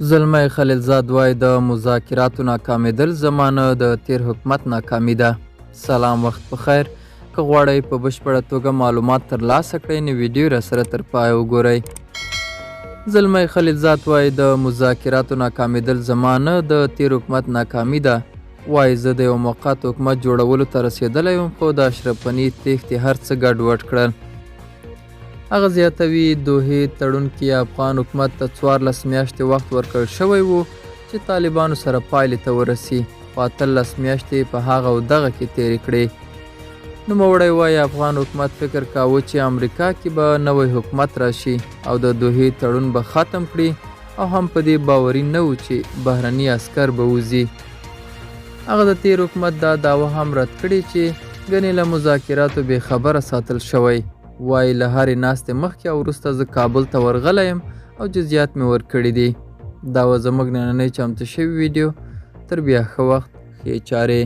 زلمی خلیلزاد وایي د مذاکراتو ناکامېدل زمانه د تیر حکومت ناکامي ده. سلام، وخت په خیر. که غواړئ په بشپړه توګه معلومات ترلاسه کړئ نو ویډیو راسره تر پایه وګورئ. زلمی خلیلزاد وایي د مذاکراتو ناکامېدل زمانه د تیر حکومت ناکامي ده. وایي زه د یو موقت حکومت جوړولو ته رسېدلی وم خو د اشرف غني تېښتې هر څه ګډوډ کړل. هغه زیاتوي دوحې تړون کې افغان حکومت ته 14 میاشتې وخت ورکړل شوی و چې طالبانو سره پایلې ته ورسي، خو 18 میاشتې په هغه او دغه کې تېرې کړې. نوموړی وایي افغان حکومت فکر کاوه چې امریکا کې به نوی حکومت راشي او د دوحې تړون به ختم کړي او هم په دې باوري نه و چې بهرني عسکر به وځي. هغه د تیر حکومت دا دعوه هم رد کړې چې ګنې له مذاکراتو بې خبره ساتل شوی. وایي له هرې ناستې مخکې او وروسته زه کابل ته ورغلی یم او جزیات مې ورکړي دي. دا وه زموږ نننۍ چمتو شوې ویډیو. تر بیا ښه وخت، ښې چارې.